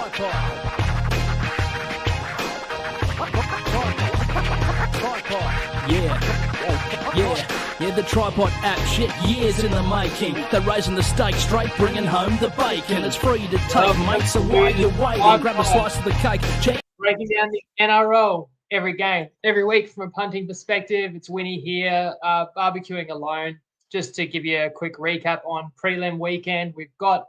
Yeah, the TryPod app, shit, years in the making. They're raising the stakes straight, bringing home the bacon. It's free to take, mate, so while you're waiting, grab a slice of the cake. Breaking down the NRL every game, every week from a punting perspective. It's Winnie here, barbecuing alone. Just to give you a quick recap on prelim weekend, we've got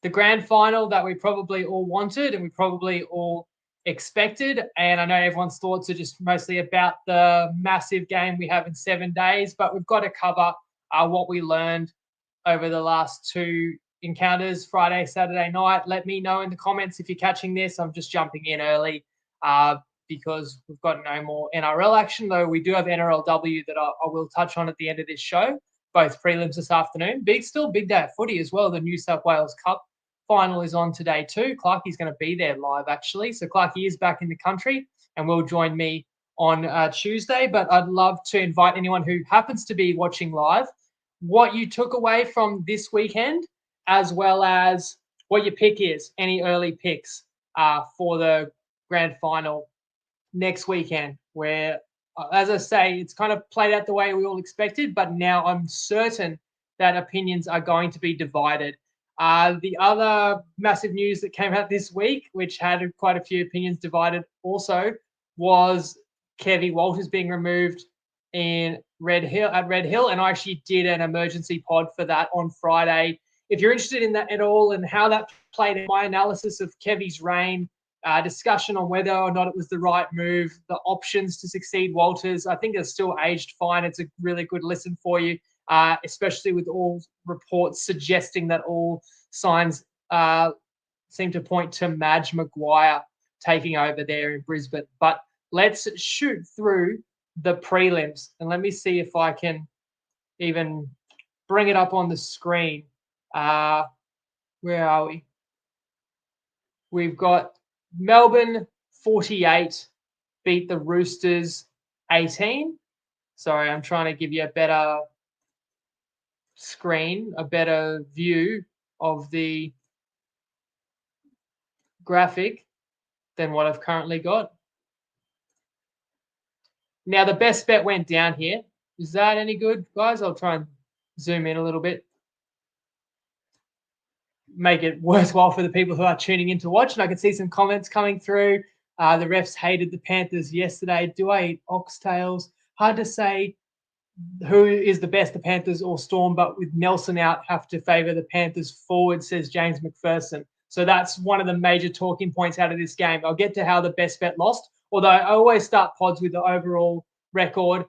the grand final that we probably all wanted and we probably all expected. And I know everyone's thoughts are just mostly about the massive game we have in 7 days, but we've got to cover what we learned over the last two encounters, Friday, Saturday night. Let me know in the comments if you're catching this. I'm just jumping in early because we've got no more NRL action, though we do have NRLW that I will touch on at the end of this show. Both prelims this afternoon. Big day of footy as well. The New South Wales Cup final is on today too. Clarkey's going to be there live, actually. So Clarkey is back in the country and will join me on Tuesday. But I'd love to invite anyone who happens to be watching live, what you took away from this weekend, as well as what your pick is, any early picks for the grand final next weekend, where, as I say, it's kind of played out the way we all expected, but now I'm certain that opinions are going to be divided. The other massive news that came out this week, which had quite a few opinions divided also, was Kevy Walters being removed at Red Hill. And I actually did an emergency pod for that on Friday. If you're interested in that at all and how that played in my analysis of Kevy's reign, discussion on whether or not it was the right move, the options to succeed Walters, I think it's still aged fine. It's a really good listen for you. Especially with all reports suggesting that all signs seem to point to Madge Maguire taking over there in Brisbane. But let's shoot through the prelims. And let me see if I can even bring it up on the screen. Where are we? We've got Melbourne 48 beat the Roosters 18. Sorry, I'm trying to give you a better screen, a better view of the graphic than what I've currently got. Now, the best bet went down here. Is that any good, guys? I'll try and zoom in a little bit. Make it worthwhile for the people who are tuning in to watch. And I can see some comments coming through. The refs hated the Panthers yesterday. Do I eat oxtails? Hard to say who is the best, the Panthers or Storm, but with Nelson out, have to favour the Panthers forward, says James McPherson. So that's one of the major talking points out of this game. I'll get to how the best bet lost, although I always start pods with the overall record.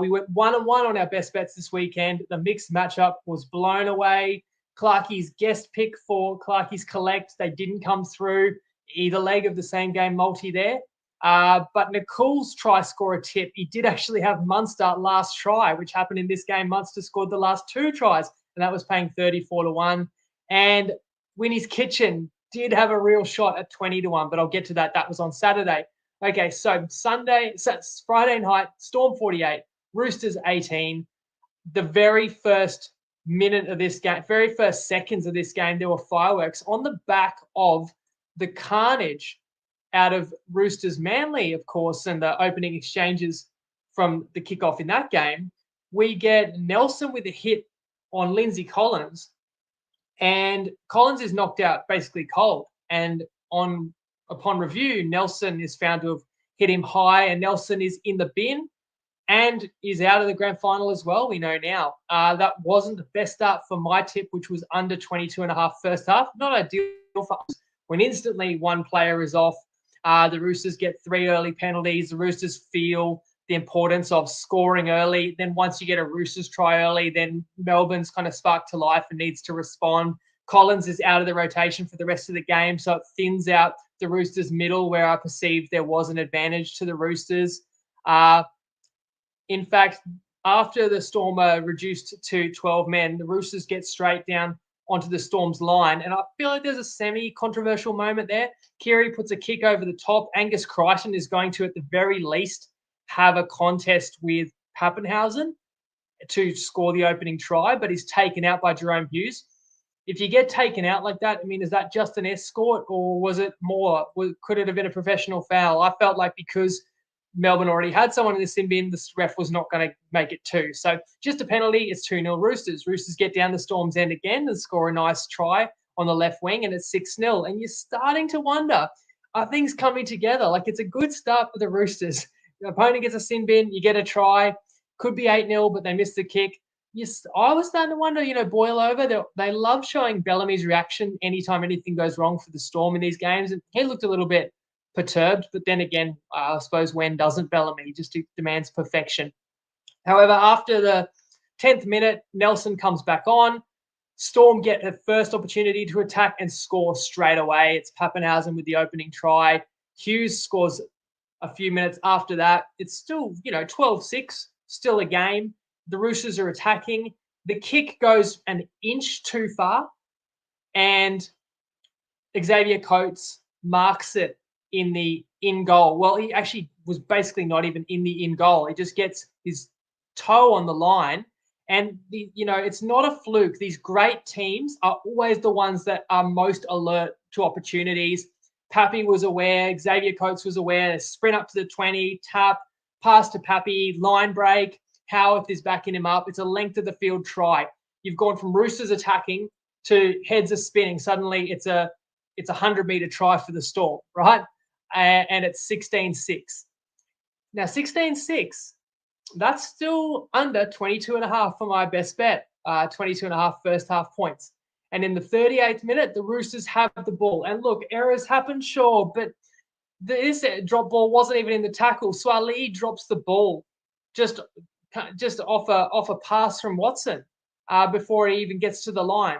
We went 1-1 on our best bets this weekend. The mixed matchup was blown away. Clarkey's guest pick for Clarkey's Collect, they didn't come through either leg of the same game multi there. But Nicole's try scorer tip, he did actually have Munster last try, which happened in this game. Munster scored the last two tries, and that was paying 34-1. And Winnie's Kitchen did have a real shot at 20-1, but I'll get to that. That was on Saturday. Okay, so Friday night, Storm 48, Roosters 18. The very first minute of this game, very first seconds of this game, there were fireworks on the back of the carnage out of Roosters Manly, of course, and the opening exchanges from the kickoff in that game. We get Nelson with a hit on Lindsay Collins, and Collins is knocked out basically cold. And upon review, Nelson is found to have hit him high, and Nelson is in the bin and is out of the grand final as well, we know now. That wasn't the best start for my tip, which was under 22.5 first half. Not ideal for us. When instantly one player is off, the Roosters get 3 early penalties. The Roosters feel the importance of scoring early. Then once you get a Roosters try early, then Melbourne's kind of sparked to life and needs to respond. Collins is out of the rotation for the rest of the game, so it thins out the Roosters middle where I perceived there was an advantage to the Roosters. In fact, after the Storm are reduced to 12 men, the Roosters get straight down onto the Storm's line. And I feel like there's a semi-controversial moment there. Keary puts a kick over the top. Angus Crichton is going to, at the very least, have a contest with Pappenhausen to score the opening try, but he's taken out by Jerome Hughes. if you get taken out like that, I mean, is that just an escort or was it more? Could it have been a professional foul? I felt like because Melbourne already had someone in the sin bin, the ref was not going to make it 2. So just a penalty. It's 2-0 Roosters. Roosters get down the Storm's end again and score a nice try on the left wing, and it's 6-0. And you're starting to wonder, are things coming together? Like, it's a good start for the Roosters. The opponent gets a sin bin, you get a try. Could be 8-0, but they missed the kick. Yes, I was starting to wonder, boil over. They love showing Bellamy's reaction anytime anything goes wrong for the Storm in these games. And he looked a little bit perturbed, but then again, I suppose when doesn't Bellamy? He just demands perfection. However, after the 10th minute, Nelson comes back on. Storm get a first opportunity to attack and score straight away. It's Pappenhausen with the opening try. Tues scores a few minutes after that. It's still, 12-6, still a game. The Roosters are attacking. The kick goes an inch too far, and Xavier Coates marks it in the in goal. Well, he actually was basically not even in the in goal. He just gets his toe on the line. And, it's not a fluke. These great teams are always the ones that are most alert to opportunities. Pappy was aware. Xavier Coates was aware. Sprint up to the 20, tap, pass to Pappy, line break. Howarth is backing him up. It's a length of the field try. You've gone from Roosters attacking to heads are spinning. Suddenly it's a 100-meter try for the Storm, right? And it's 16-6. Now, 16-6, that's still under 22.5 for my best bet, 22.5 first half points. And in the 38th minute, the Roosters have the ball. And look, errors happen, sure, but this drop ball wasn't even in the tackle. Swali drops the ball just off a pass from Watson before he even gets to the line.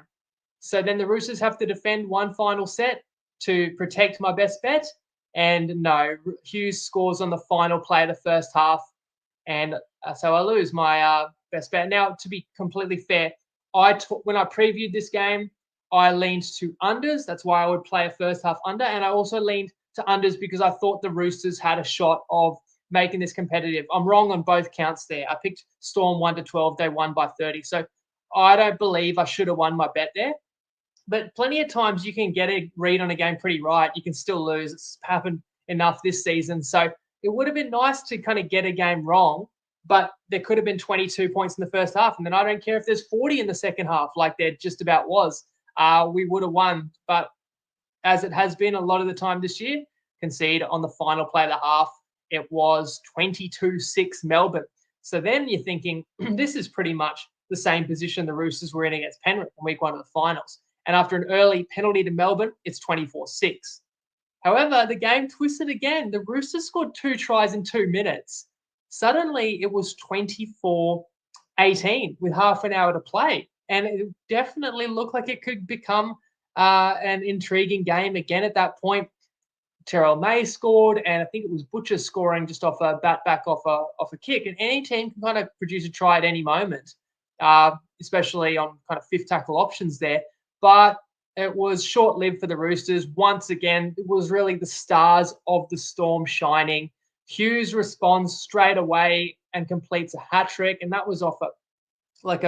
So then the Roosters have to defend one final set to protect my best bet. And no, Hughes scores on the final play of the first half. And so I lose my best bet. Now, to be completely fair, when I previewed this game, I leaned to unders. That's why I would play a first half under. And I also leaned to unders because I thought the Roosters had a shot of making this competitive. I'm wrong on both counts there. I picked Storm 1-12. They won by 30. So I don't believe I should have won my bet there. But plenty of times you can get a read on a game pretty right. You can still lose. It's happened enough this season. So it would have been nice to kind of get a game wrong, but there could have been 22 points in the first half. And then I don't care if there's 40 in the second half, like there just about was. We would have won. But as it has been a lot of the time this year, concede on the final play of the half. It was 22-6 Melbourne. So then you're thinking, this is pretty much the same position the Roosters were in against Penrith in week 1 of the finals. And after an early penalty to Melbourne, it's 24-6. However, the game twisted again. The Roosters scored 2 tries in 2 minutes. Suddenly, it was 24-18 with half an hour to play. And it definitely looked like it could become an intriguing game again at that point. Terrell May scored, and I think it was Butcher scoring just off a bat back off a kick. And any team can kind of produce a try at any moment, especially on kind of fifth tackle options there. But it was short-lived for the Roosters. Once again, it was really the stars of the Storm shining. Hughes responds straight away and completes a hat-trick, and that was off a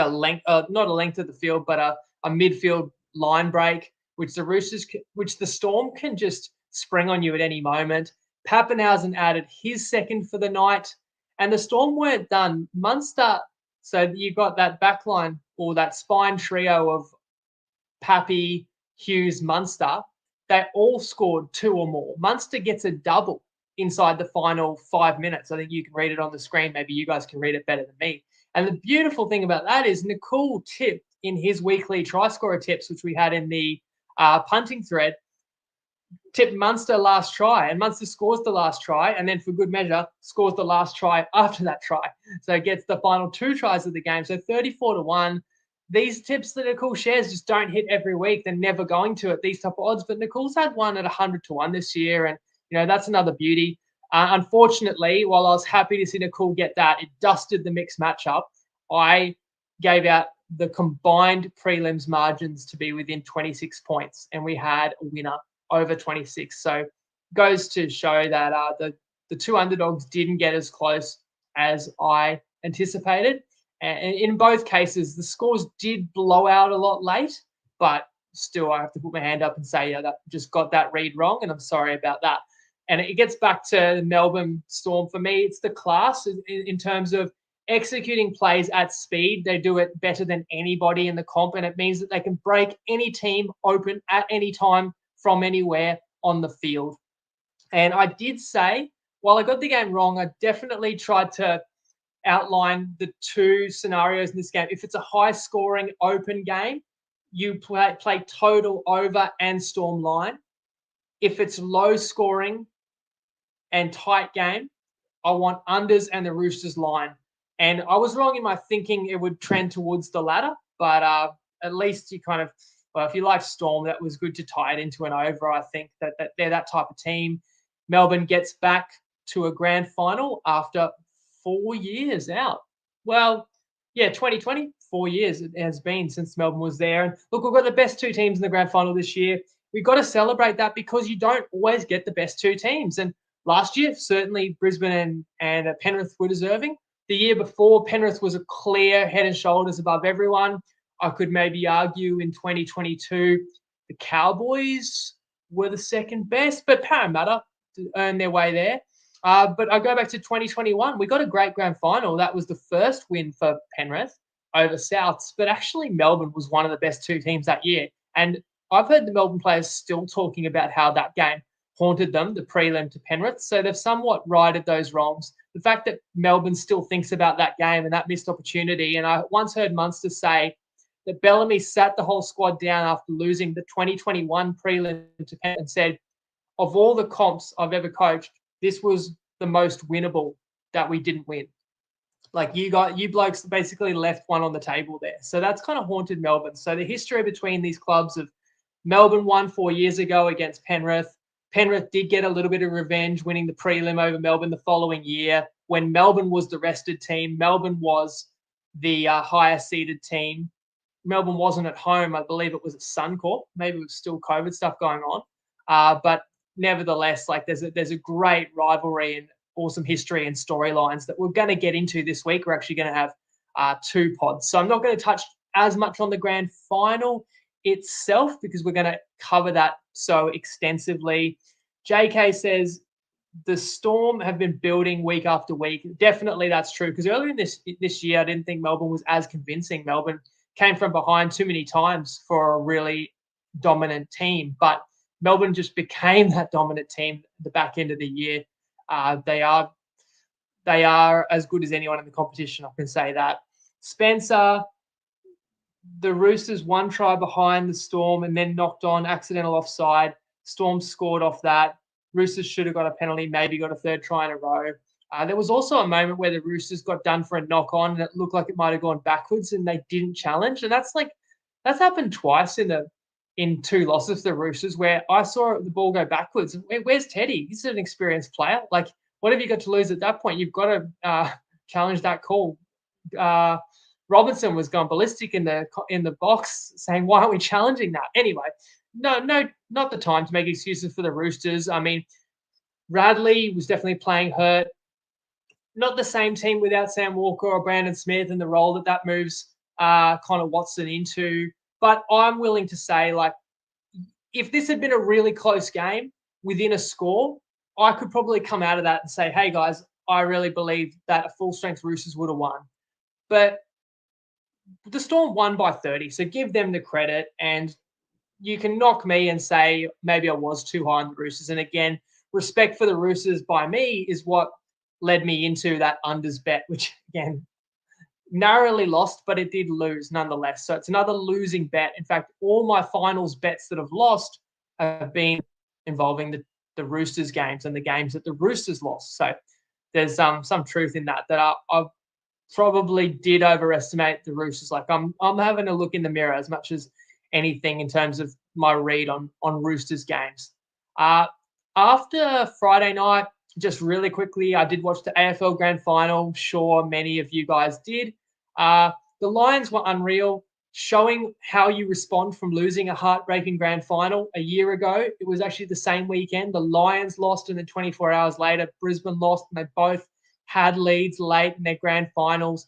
length, not a length of the field, but a midfield line break, which the Storm can just spring on you at any moment. Pappenhausen added his second for the night, and the Storm weren't done. Munster, so you got that back line or that spine trio of Pappy, Hughes, Munster. They all scored 2 or more. Munster gets a double inside the final 5 minutes. I think you can read it on the screen. Maybe you guys can read it better than me. And the beautiful thing about that is Nicole tipped in his weekly try scorer tips, which we had in the punting thread, tipped Munster last try, and Munster scores the last try, and then for good measure scores the last try after that try. So it gets the final 2 tries of the game. So 34-1. These tips that Nicole shares just don't hit every week. They're never going to at these type of odds. But Nicole's had one at 100-1 this year, and that's another beauty. Unfortunately, while I was happy to see Nicole get that, it dusted the mixed matchup. I gave out the combined prelims margins to be within 26 points, and we had a winner over 26. So goes to show that the 2 underdogs didn't get as close as I anticipated. And in both cases, the scores did blow out a lot late, but still I have to put my hand up and say, yeah, that just got that read wrong, and I'm sorry about that. And it gets back to the Melbourne Storm. For me, it's the class in terms of executing plays at speed. They do it better than anybody in the comp, and it means that they can break any team open at any time from anywhere on the field. And I did say, while I got the game wrong, I definitely tried to outline the two scenarios in this game. If it's a high-scoring open game, you play total over and Storm line. If it's low-scoring and tight game, I want unders and the Roosters line. And I was wrong in my thinking it would trend towards the latter, but at least you kind of, well, if you like Storm, that was good to tie it into an over. I think that they're that type of team. Melbourne gets back to a grand final after 4 years out. Well, yeah, 2020, 4 years it has been since Melbourne was there. And look, we've got the best two teams in the grand final this year. We've got to celebrate that because you don't always get the best two teams. And last year, certainly Brisbane and Penrith were deserving. The year before, Penrith was a clear head and shoulders above everyone. I could maybe argue in 2022, the Cowboys were the second best, but Parramatta earned their way there. But I go back to 2021. We got a great grand final. That was the first win for Penrith over Souths. But actually, Melbourne was one of the best two teams that year. And I've heard the Melbourne players still talking about how that game haunted them, the prelim to Penrith. So they've somewhat righted those wrongs. The fact that Melbourne still thinks about that game and that missed opportunity. And I once heard Munster say that Bellamy sat the whole squad down after losing the 2021 prelim to Penrith and said, of all the comps I've ever coached, this was the most winnable that we didn't win. Like you blokes basically left one on the table there. So that's kind of haunted Melbourne. So the history between these clubs of Melbourne won 4 years ago against Penrith. Penrith did get a little bit of revenge winning the prelim over Melbourne the following year. When Melbourne was the rested team, Melbourne was the higher seeded team. Melbourne wasn't at home. I believe it was at Suncorp. Maybe it was still COVID stuff going on. But nevertheless, like there's a great rivalry and awesome history and storylines that we're going to get into this week. We're actually going to have 2 pods. So I'm not going to touch as much on the grand final itself because we're going to cover that so extensively. JK says the Storm have been building week after week. Definitely that's true because earlier in this year, I didn't think Melbourne was as convincing. Melbourne came from behind too many times for a really dominant team, but Melbourne just became that dominant team at the back end of the year. They are as good as anyone in the competition, I can say that. Spencer, the Roosters 1 try behind the Storm and then knocked on accidental offside. Storm scored off that. Roosters should have got a penalty, maybe got a 3rd try in a row. There was also a moment where the Roosters got done for a knock on and it looked like it might have gone backwards and they didn't challenge. And that's happened twice in 2 losses to the Roosters where I saw the ball go backwards. Where's Teddy? He's an experienced player. Like, what have you got to lose at that point? You've got to challenge that call. Robinson was going ballistic in the box saying, why aren't we challenging that? Anyway, no, not the time to make excuses for the Roosters. I mean, Radley was definitely playing hurt. Not the same team without Sam Walker or Brandon Smith and the role that moves Connor Watson into. But I'm willing to say, like, if this had been a really close game within a score, I could probably come out of that and say, hey, guys, I really believe that a full-strength Roosters would have won. But the Storm won by 30, so give them the credit. And you can knock me and say maybe I was too high on the Roosters. And again, respect for the Roosters by me is what led me into that unders bet, which, again, narrowly lost, but it did lose nonetheless. So it's another losing bet. In fact, all my finals bets that have lost have been involving the Roosters games and the games that the Roosters lost. So there's some truth in that I probably did overestimate the Roosters. Like I'm having a look in the mirror as much as anything in terms of my read on Roosters games. After Friday night, just really quickly, I did watch the AFL Grand Final. Sure, many of you guys did. The Lions were unreal, showing how you respond from losing a heartbreaking Grand Final a year ago. It was actually the same weekend. The Lions lost, and then 24 hours later, Brisbane lost, and they both had leads late in their Grand Finals.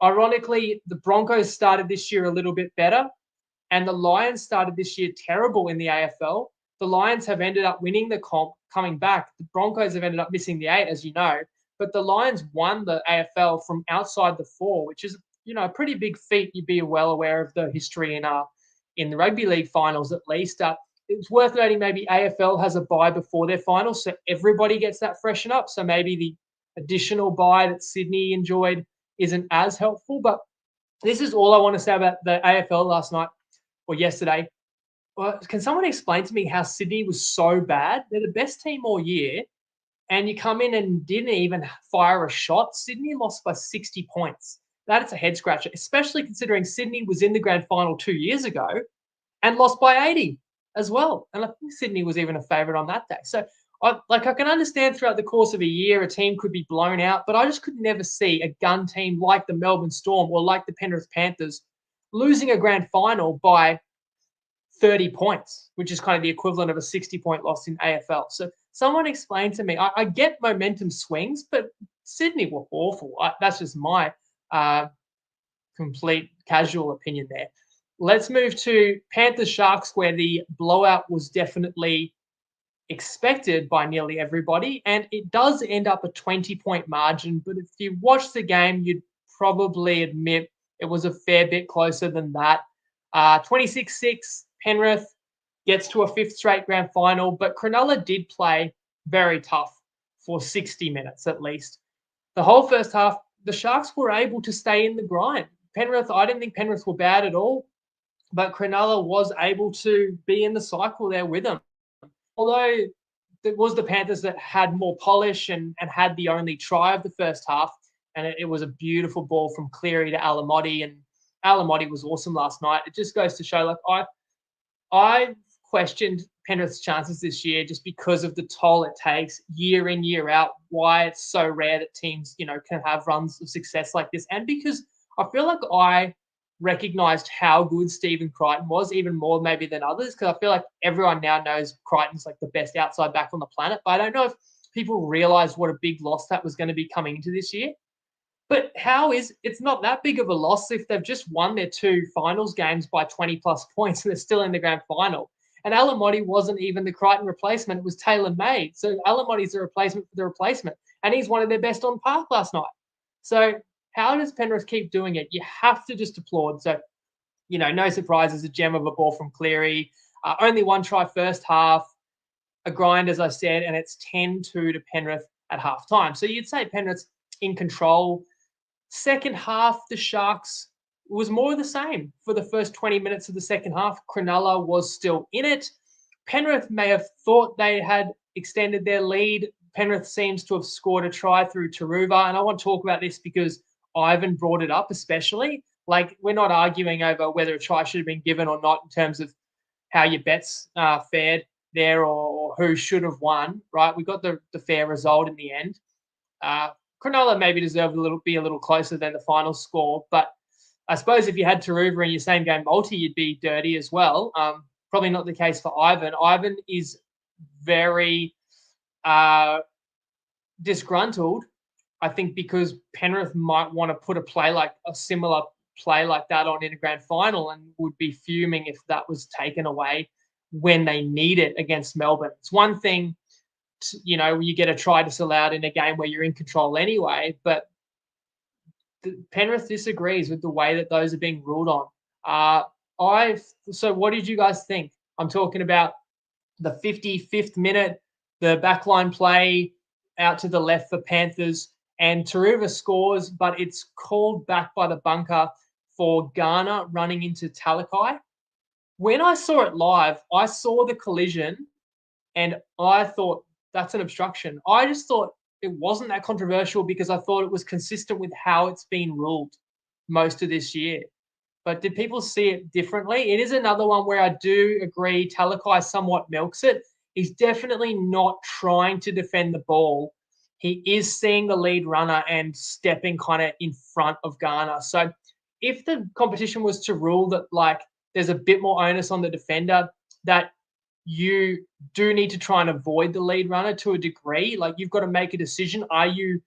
Ironically, the Broncos started this year a little bit better. And the Lions started this year terrible in the AFL. The Lions have ended up winning the comp, coming back. The Broncos have ended up missing the 8, as you know. But the Lions won the AFL from outside the 4, which is, a pretty big feat. You'd be well aware of the history in the rugby league finals, at least. It's worth noting maybe AFL has a bye before their finals, so everybody gets that freshen up. So maybe the additional bye that Sydney enjoyed isn't as helpful. But this is all I want to say about the AFL last night or yesterday. Well, can someone explain to me how Sydney was so bad? They're the best team all year, and you come in and didn't even fire a shot. Sydney lost by 60 points. That's a head scratcher, especially considering Sydney was in the grand final 2 years ago and lost by 80 as well. And I think Sydney was even a favourite on that day. So, I can understand throughout the course of a year a team could be blown out, but I just could never see a gun team like the Melbourne Storm or like the Penrith Panthers losing a grand final by 30 points, which is kind of the equivalent of a 60-point loss in AFL. So someone explain to me. I get momentum swings, but Sydney were awful. That's just my complete casual opinion there. Let's move to Panthers Sharks, where the blowout was definitely expected by nearly everybody, and it does end up a 20-point margin. But if you watch the game, you'd probably admit it was a fair bit closer than that. 26-6, Penrith gets to a 5th straight grand final, but Cronulla did play very tough for 60 minutes at least. The whole first half, the Sharks were able to stay in the grind. Penrith, I didn't think Penrith were bad at all, but Cronulla was able to be in the cycle there with them. Although it was the Panthers that had more polish and had the only try of the first half, and it was a beautiful ball from Cleary to Alamotti, and Alamotti was awesome last night. It just goes to show, I questioned Penrith's chances this year just because of the toll it takes year in, year out, why it's so rare that teams, can have runs of success like this. And because I feel like I recognised how good Stephen Crichton was, even more maybe than others, because I feel like everyone now knows Crichton's like the best outside back on the planet. But I don't know if people realised what a big loss that was going to be coming into this year. But it's not that big of a loss if they've just won their 2 finals games by 20-plus points and they're still in the grand final. And Alamotti wasn't even the Crichton replacement. It was tailor-made. So Alamotti's the replacement for the replacement. And he's one of their best on park last night. So how does Penrith keep doing it? You have to just applaud. So, no surprises, a gem of a ball from Cleary. Only 1 try first half, a grind, as I said, and it's 10-2 to Penrith at halftime. So you'd say Penrith's in control. Second half, the Sharks was more of the same. For the first 20 minutes of the second half, Cronulla was still in it. Penrith may have thought they had extended their lead. Penrith seems to have scored a try through Taruva, and I want to talk about this because Ivan brought it up especially. We're not arguing over whether a try should have been given or not in terms of how your bets fared there or who should have won, right? We got the fair result in the end. Cronulla maybe deserved be a little closer than the final score, but I suppose if you had Taruva in your same game multi, you'd be dirty as well. Probably not the case for Ivan. Ivan is very disgruntled, I think, because Penrith might want to put a similar play like that on in a grand final and would be fuming if that was taken away when they need it against Melbourne. It's one thing, you get a try disallowed in a game where you're in control anyway, but Penrith disagrees with the way that those are being ruled on. So what did you guys think? I'm talking about the 55th minute, the backline play out to the left for Panthers, and Taruva scores, but it's called back by the bunker for Garner running into Talakai. When I saw it live, I saw the collision and I thought that's an obstruction. I just thought it wasn't that controversial because I thought it was consistent with how it's been ruled most of this year. But did people see it differently? It is another one where I do agree Talakai somewhat milks it. He's definitely not trying to defend the ball. He is seeing the lead runner and stepping kind of in front of Garner. So if the competition was to rule that there's a bit more onus on the defender, that you do need to try and avoid the lead runner to a degree. You've got to make a decision. Are you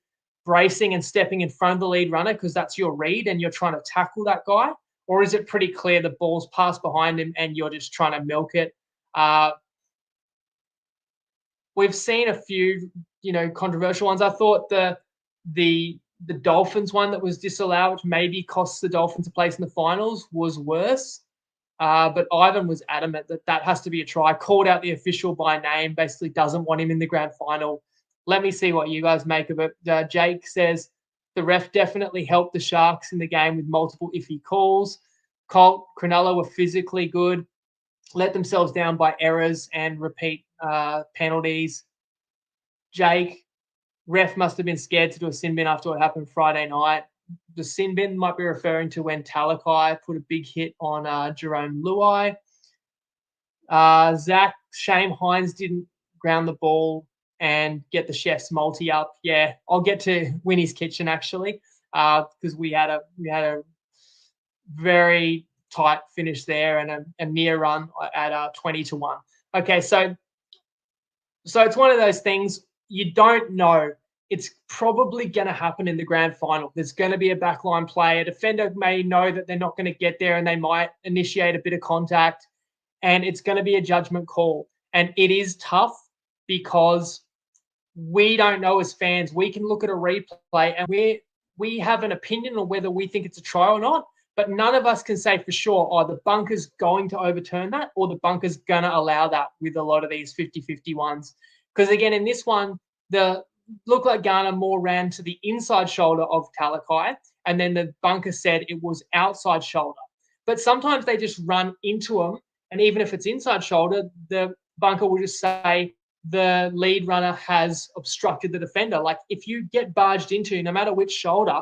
bracing and stepping in front of the lead runner because that's your read and you're trying to tackle that guy? or is it pretty clear the ball's passed behind him and you're just trying to milk it? We've seen a few, controversial ones. I thought the Dolphins one that was disallowed, which maybe costs the Dolphins a place in the finals, was worse. But Ivan was adamant that has to be a try. Called out the official by name, basically doesn't want him in the grand final. Let me see what you guys make of it. Jake says the ref definitely helped the Sharks in the game with multiple iffy calls. Colt, Cronulla were physically good, let themselves down by errors and repeat penalties. Jake, ref must have been scared to do a sin bin after what happened Friday night. The sin bin might be referring to when Clarkey put a big hit on Jerome Luai. Zach, Shane Hines didn't ground the ball and get the chef's multi up. Yeah, I'll get to Winnie's Kitchen actually, because we had a very tight finish there and a near run at 20-1. Okay, so it's one of those things you don't know. It's probably going to happen in the grand final. There's going to be a backline play. A defender may know that they're not going to get there and they might initiate a bit of contact, and it's going to be a judgment call. And it is tough because we don't know as fans. We can look at a replay and we have an opinion on whether we think it's a try or not, but none of us can say for sure, the bunker's going to overturn that or the bunker's going to allow that with a lot of these 50-50 ones. Because again, in this one, looked like Garner more ran to the inside shoulder of Clarkey, and then the bunker said it was outside shoulder. But sometimes they just run into him, and even if it's inside shoulder, the bunker will just say the lead runner has obstructed the defender. Like if you get barged into, no matter which shoulder,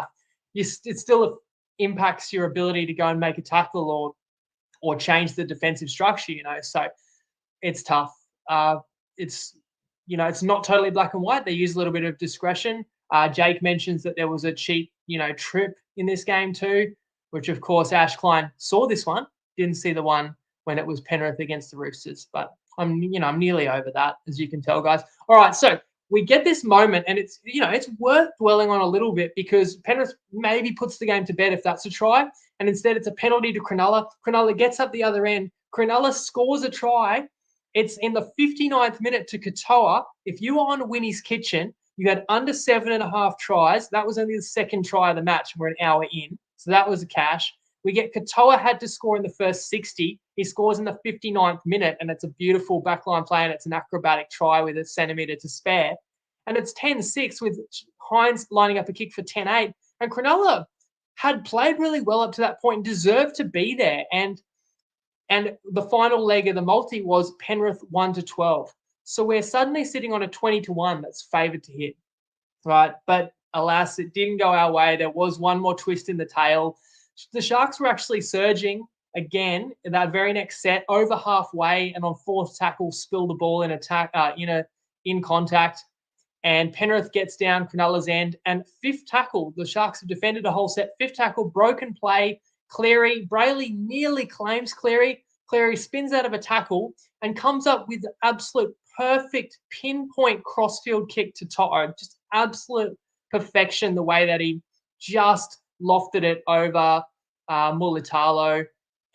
it still impacts your ability to go and make a tackle or change the defensive structure. So it's tough. It's not totally black and white. They use a little bit of discretion. Jake mentions that there was a cheap, trip in this game too, which of course Ash Klein saw this one, didn't see the one when it was Penrith against the Roosters. But I'm nearly over that, as you can tell, guys. All right, so we get this moment, and it's worth dwelling on a little bit because Penrith maybe puts the game to bed if that's a try, and instead it's a penalty to Cronulla. Cronulla gets up the other end. Cronulla scores a try. It's in the 59th minute to Katoa. If you were on Winnie's Kitchen, you had under 7.5 tries. That was only the second try of the match. We're an hour in. So that was a cash. We get Katoa had to score in the first 60. He scores in the 59th minute, and it's a beautiful backline play, and it's an acrobatic try with a centimetre to spare. And it's 10-6 with Hines lining up a kick for 10-8. And Cronulla had played really well up to that point, deserved to be there. And the final leg of the multi was Penrith 1-12. So we're suddenly sitting on a 20-1 that's favoured to hit, right? But alas, it didn't go our way. There was one more twist in the tail. The Sharks were actually surging again in that very next set, over halfway, and on fourth tackle, spilled the ball in in contact. And Penrith gets down Cronulla's end. And fifth tackle, the Sharks have defended a whole set. Fifth tackle, broken play. Brayley nearly claims Cleary. Cleary spins out of a tackle and comes up with absolute perfect pinpoint crossfield kick to Toto. Just absolute perfection, the way that he just lofted it over Mulitalo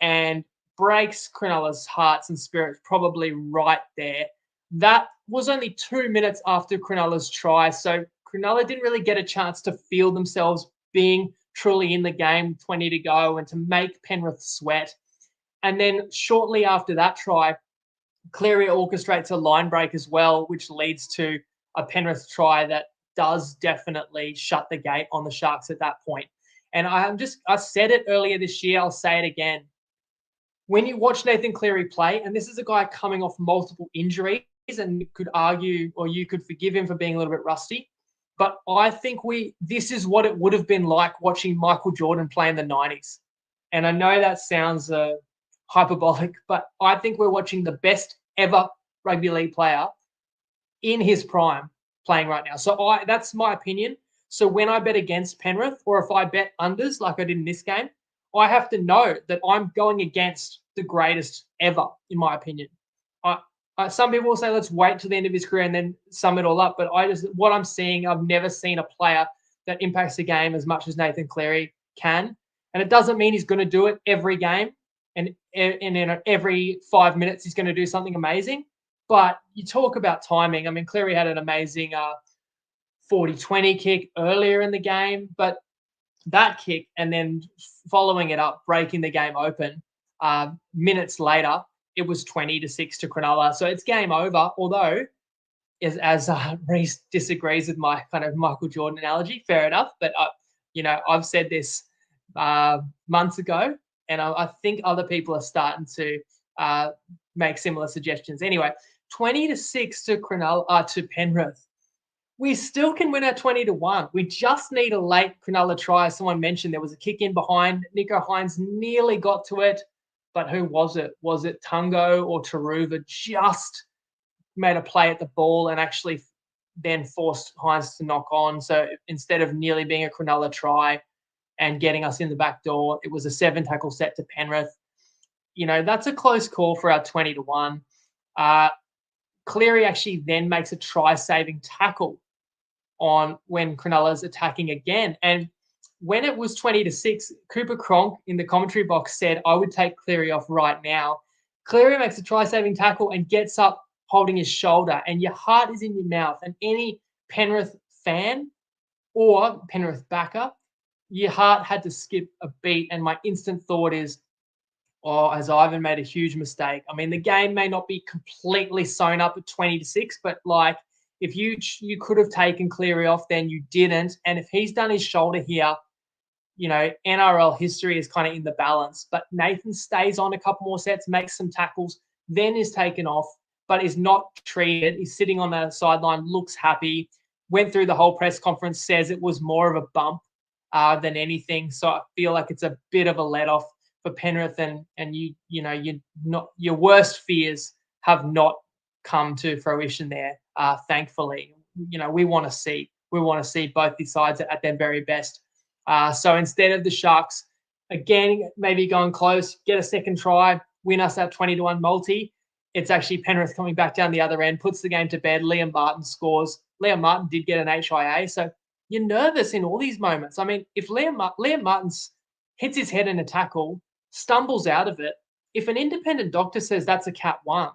and breaks Cronulla's hearts and spirits probably right there. That was only 2 minutes after Cronulla's try, so Cronulla didn't really get a chance to feel themselves being truly in the game, 20 to go, and to make Penrith sweat. And then shortly after that try, Cleary orchestrates a line break as well, which leads to a Penrith try that does definitely shut the gate on the Sharks at that point. And I said it earlier this year, I'll say it again. When you watch Nathan Cleary play, and this is a guy coming off multiple injuries, and you could argue or you could forgive him for being a little bit rusty, but I think this is what it would have been like watching Michael Jordan play in the 90s. And I know that sounds hyperbolic, but I think we're watching the best ever rugby league player in his prime playing right now. So that's my opinion. So when I bet against Penrith, or if I bet unders like I did in this game, I have to know that I'm going against the greatest ever, in my opinion. Some people will say, let's wait till the end of his career and then sum it all up. But what I'm seeing, I've never seen a player that impacts the game as much as Nathan Cleary can. And it doesn't mean he's going to do it every game and in every 5 minutes he's going to do something amazing. But you talk about timing. I mean, Cleary had an amazing 40-20 kick earlier in the game, but that kick and then following it up, breaking the game open minutes later, it was 20-6 to Cronulla. So it's game over, although as Reece disagrees with my kind of Michael Jordan analogy, fair enough. But, I've said this months ago, and I think other people are starting to make similar suggestions. Anyway, 20-6 to Cronulla, to Penrith. We still can win our 20-1. We just need a late Cronulla try. Someone mentioned there was a kick in behind. Nico Hines nearly got to it, but who was it? Was it Tungo or Taruva just made a play at the ball and actually then forced Hines to knock on? So instead of nearly being a Cronulla try and getting us in the back door, it was a 7-tackle set to Penrith. That's a close call for our 20-1. Cleary actually then makes a try-saving tackle on when Cronulla's attacking again. And when it was 20-6, Cooper Cronk in the commentary box said, I would take Cleary off right now. Cleary makes a try-saving tackle and gets up holding his shoulder, and your heart is in your mouth. And any Penrith fan or Penrith backer, your heart had to skip a beat. And my instant thought is, has Ivan made a huge mistake? I mean, the game may not be completely sewn up at 20-6, but if you could have taken Cleary off, then you didn't. And if he's done his shoulder here, NRL history is kind of in the balance. But Nathan stays on a couple more sets, makes some tackles, then is taken off, but is not treated. He's sitting on the sideline, looks happy, went through the whole press conference, says it was more of a bump than anything. So I feel like it's a bit of a let-off for Penrith, and your worst fears have not come to fruition there. Thankfully, we want to see both these sides at their very best. So instead of the Sharks again maybe going close, get a second try, win us that 20-1 multi, it's actually Penrith coming back down the other end, puts the game to bed. Liam Martin scores. Liam Martin did get an HIA, so you're nervous in all these moments. I mean, if Liam Martin hits his head in a tackle, stumbles out of it, if an independent doctor says that's a Cat 1,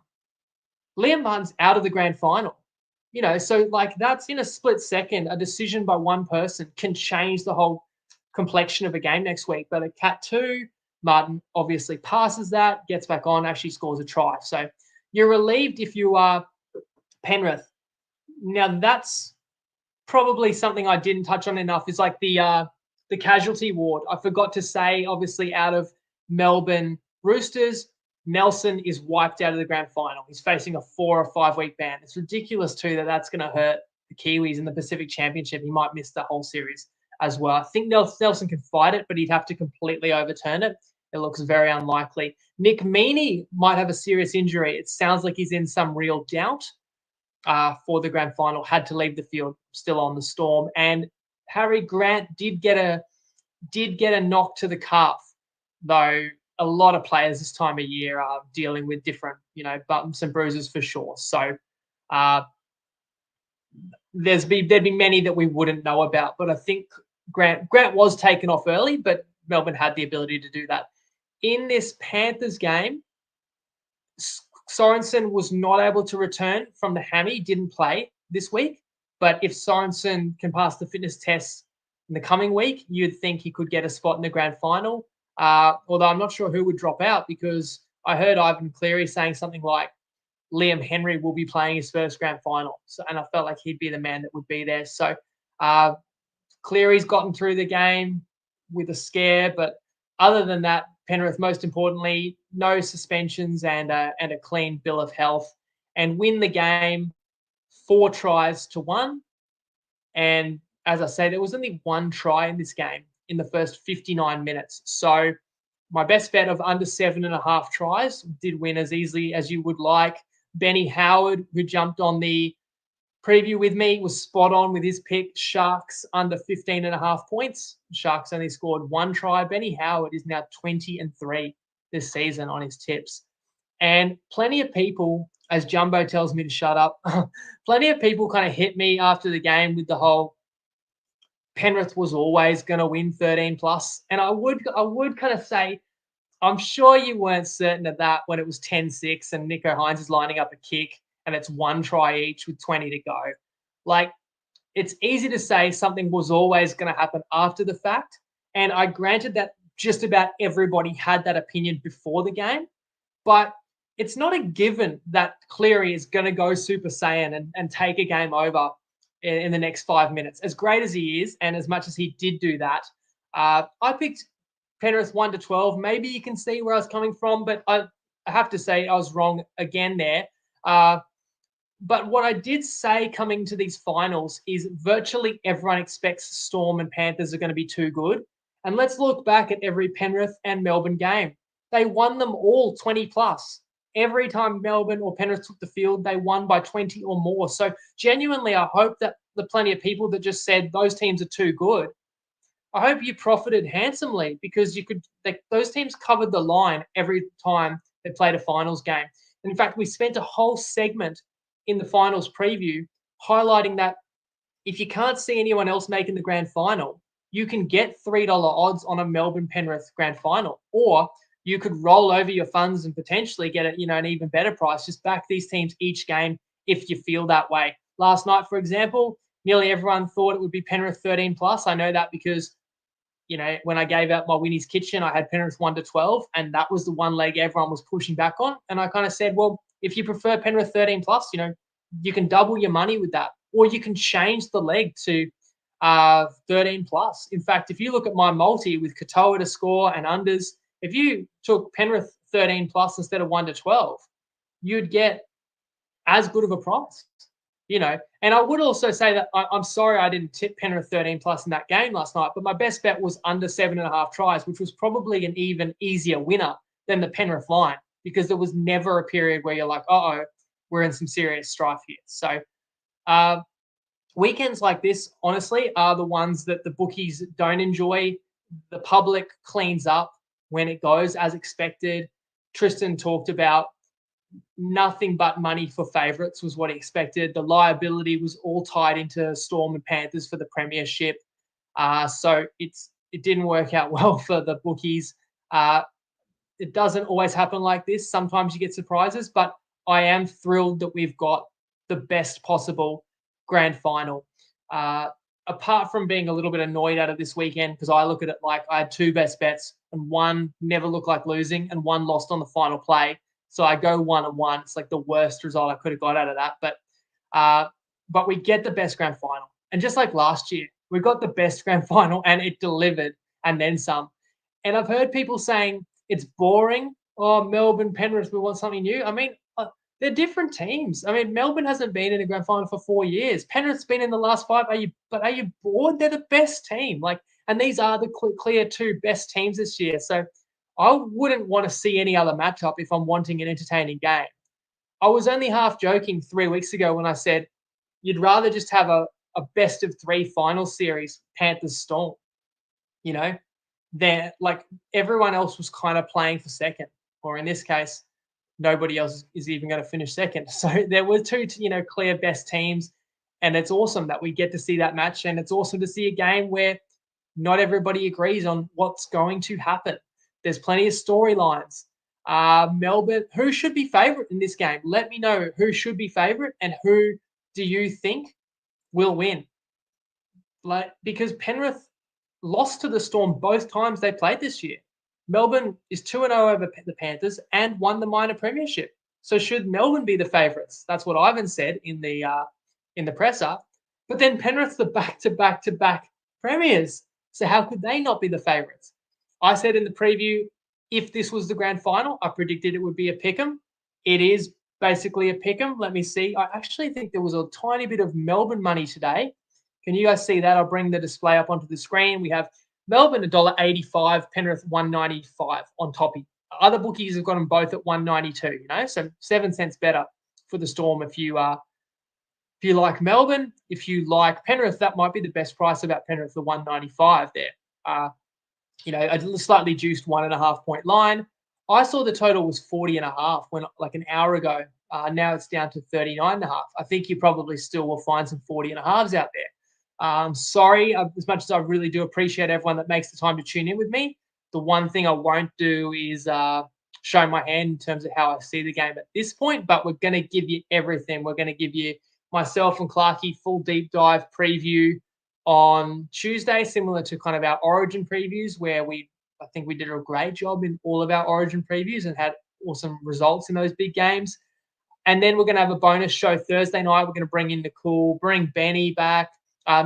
Liam Martin's out of the grand final. So that's in a split second. A decision by one person can change the whole complexion of a game next week. But a Cat 2, Martin obviously passes that, gets back on, actually scores a try. So you're relieved if you are Penrith. Now, that's probably something I didn't touch on enough, is the casualty ward. I forgot to say, obviously, out of Melbourne Roosters, Nelson is wiped out of the grand final. He's facing a 4 or 5 week ban. It's ridiculous too that's going to hurt the Kiwis in the Pacific Championship. He might miss the whole series as well. I think Nelson can fight it, but he'd have to completely overturn it. It looks very unlikely. Nick Meaney might have a serious injury. It sounds like he's in some real doubt for the grand final. Had to leave the field, still on the Storm. And Harry Grant did get a knock to the calf, though. A lot of players this time of year are dealing with different, bumps and bruises for sure. So there'd be many that we wouldn't know about. But I think Grant was taken off early, but Melbourne had the ability to do that. In this Panthers game, Sorensen was not able to return from the hammy, didn't play this week. But if Sorensen can pass the fitness test in the coming week, you'd think he could get a spot in the grand final. Although I'm not sure who would drop out, because I heard Ivan Cleary saying something like Liam Henry will be playing his first grand final. And I felt like he'd be the man that would be there. So Cleary's gotten through the game with a scare. But other than that, Penrith, most importantly, no suspensions and a clean bill of health, and win the game 4-1. And as I say, there was only one try in this game in the first 59 minutes. So my best bet of under 7.5 tries did win as easily as you would like. Benny Howard, who jumped on the preview with me, was spot on with his pick. Sharks under 15.5 points. Sharks only scored 1 try. Benny Howard is now 20-3 this season on his tips. And plenty of people, as Jumbo tells me to shut up, plenty of people kind of hit me after the game with the whole Penrith was always going to win 13 plus. And I would kind of say, I'm sure you weren't certain of that when it was 10-6 and Nico Hines is lining up a kick and it's 1 try each with 20 to go. Like, it's easy to say something was always going to happen after the fact. And I granted that just about everybody had that opinion before the game. But it's not a given that Cleary is going to go Super Saiyan and take a game over in the next 5 minutes. As great as he is, and as much as he did do that, I picked Penrith 1-12. Maybe you can see where I was coming from, but I have to say I was wrong again there. But what I did say coming to these finals is virtually everyone expects Storm and Panthers are going to be too good. And let's look back at every Penrith and Melbourne game. They won them all 20 plus. Every time Melbourne or Penrith took the field, they won by 20 or more. So genuinely, I hope that the plenty of people that just said those teams are too good, I hope you profited handsomely because those teams covered the line every time they played a finals game. In fact, we spent a whole segment in the finals preview highlighting that if you can't see anyone else making the grand final, you can get $3 odds on a Melbourne Penrith grand final, or you could roll over your funds and potentially get an even better price. Just back these teams each game if you feel that way. Last night, for example, nearly everyone thought it would be Penrith 13 plus. I know that because when I gave out my Winnie's Kitchen, I had Penrith 1-12, and that was the one leg everyone was pushing back on. And I kind of said, well, if you prefer Penrith 13 plus, you can double your money with that, or you can change the leg to 13 plus. In fact, if you look at my multi with Katoa to score and unders, if you took Penrith 13 plus instead of 1-12, you'd get as good of a price, And I would also say that I'm sorry I didn't tip Penrith 13 plus in that game last night, but my best bet was under 7.5 tries, which was probably an even easier winner than the Penrith line, because there was never a period where you're like, uh-oh, we're in some serious strife here. So weekends like this, honestly, are the ones that the bookies don't enjoy. The public cleans up when it goes as expected. Tristan talked about nothing but money for favourites was what he expected. The liability was all tied into Storm and Panthers for the premiership. So it didn't work out well for the bookies. It doesn't always happen like this. Sometimes you get surprises, but I am thrilled that we've got the best possible grand final. Apart from being a little bit annoyed out of this weekend, because I look at it like I had 2 best bets and one never looked like losing and one lost on the final play. So I go 1-1. It's like the worst result I could have got out of that. But we get the best grand final. And just like last year, we got the best grand final and it delivered and then some. And I've heard people saying it's boring. Oh, Melbourne, Penrith, we want something new. I mean, they're different teams. I mean, Melbourne hasn't been in a grand final for 4 years. Penrith's been in the last 5. Are you bored? They're the best team. And these are the clear 2 best teams this year. So I wouldn't want to see any other matchup if I'm wanting an entertaining game. I was only half joking 3 weeks ago when I said you'd rather just have a best of 3 final series, Panthers Storm. Then everyone else was kind of playing for second, or in this case, nobody else is even going to finish second. So there were 2, clear best teams, and it's awesome that we get to see that match, and it's awesome to see a game where not everybody agrees on what's going to happen. There's plenty of storylines. Melbourne, who should be favourite in this game? Let me know who should be favourite and who do you think will win? Because Penrith lost to the Storm both times they played this year. Melbourne is 2-0 over the Panthers and won the minor premiership. So should Melbourne be the favourites? That's what Ivan said in the presser. But then Penrith's the back-to-back premiers. So how could they not be the favourites? I said in the preview, if this was the grand final, I predicted it would be a pick'em. It is basically a pick'em. Let me see. I actually think there was a tiny bit of Melbourne money today. Can you guys see that? I'll bring the display up onto the screen. We have Melbourne $1.85, Penrith $1.95 on toppy. Other bookies have got them both at $1.92. So 7 cents better for the Storm if you like Melbourne. If you like Penrith, that might be the best price about Penrith, the $1.95 there. A slightly juiced 1.5 point line. I saw the total was 40.5 when an hour ago. Now it's down to 39.5. I think you probably still will find some 40.5s out there. Sorry, as much as I really do appreciate everyone that makes the time to tune in with me, the one thing I won't do is show my hand in terms of how I see the game at this point, but we're going to give you everything. We're going to give you, myself and Clarkey, full deep dive preview on Tuesday, similar to kind of our Origin previews, where I think we did a great job in all of our Origin previews and had awesome results in those big games. And then we're going to have a bonus show Thursday night. We're going to bring in Nicole, bring Benny back,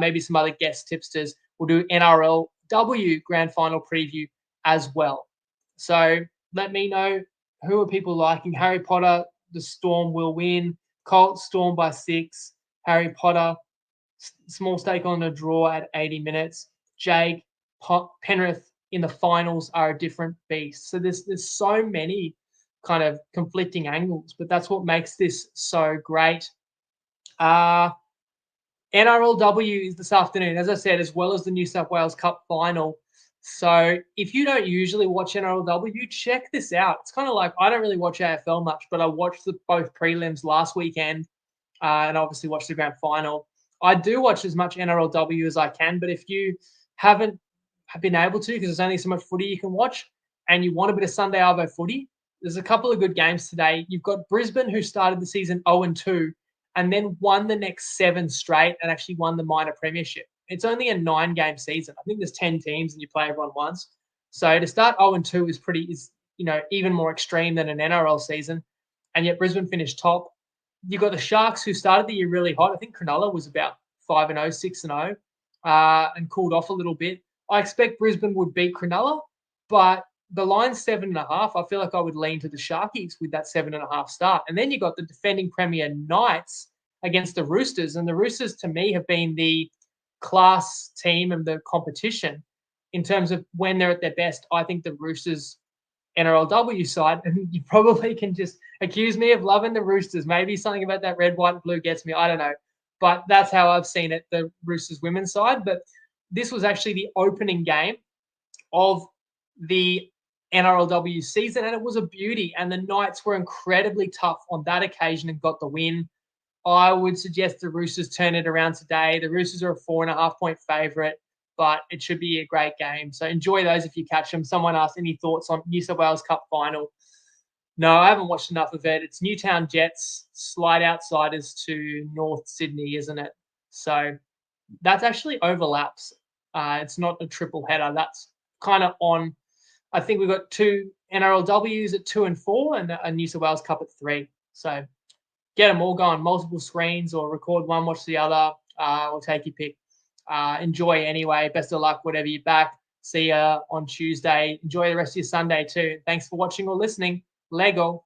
maybe some other guest tipsters. We'll do NRLW Grand Final preview as well. So let me know, who are people liking. Harry Potter, the Storm will win. Colt, Storm by 6. Harry Potter, small stake on the draw at 80 minutes. Jake, Penrith in the finals are a different beast. So there's so many kind of conflicting angles, but that's what makes this so great. NRLW is this afternoon, as I said, as well as the New South Wales Cup final. So if you don't usually watch NRLW, check this out. It's kind of like, I don't really watch AFL much, but I watched both prelims last weekend and obviously watched the grand final. I do watch as much NRLW as I can, but if you haven't been able to, because there's only so much footy you can watch, and you want a bit of Sunday Arvo footy, there's a couple of good games today. You've got Brisbane, who started the season 0-2 and then won the next 7 straight and actually won the minor premiership. It's only a 9-game season. I think there's 10 teams and you play everyone once. So to start 0-2 is even more extreme than an NRL season. And yet Brisbane finished top. You've got the Sharks, who started the year really hot. I think Cronulla was about 5-0, 6-0, and cooled off a little bit. I expect Brisbane would beat Cronulla, but the line's 7.5. I feel like I would lean to the Sharkies with that 7.5 start. And then you got the defending Premier Knights against the Roosters. And the Roosters, to me, have been the class team of the competition in terms of when they're at their best. I think the Roosters NRLW side, and you probably can just accuse me of loving the Roosters. Maybe something about that red, white, and blue gets me. I don't know. But that's how I've seen it, the Roosters women's side. But this was actually the opening game of the NRLW season, and it was a beauty. And the Knights were incredibly tough on that occasion and got the win. I would suggest the Roosters turn it around today. The Roosters are a 4.5-point favourite, but it should be a great game. So enjoy those if you catch them. Someone asked, any thoughts on New South Wales Cup final? No, I haven't watched enough of it. It's Newtown Jets, slight outsiders to North Sydney, isn't it? So that's actually overlaps. It's not a triple header. That's kind of on. I think we've got 2 NRLWs at 2 and 4 and a New South Wales Cup at 3. So get them all going, multiple screens, or record one, watch the other, or take your pick. Enjoy anyway. Best of luck, whatever you back. See you on Tuesday. Enjoy the rest of your Sunday too. Thanks for watching or listening. Lego.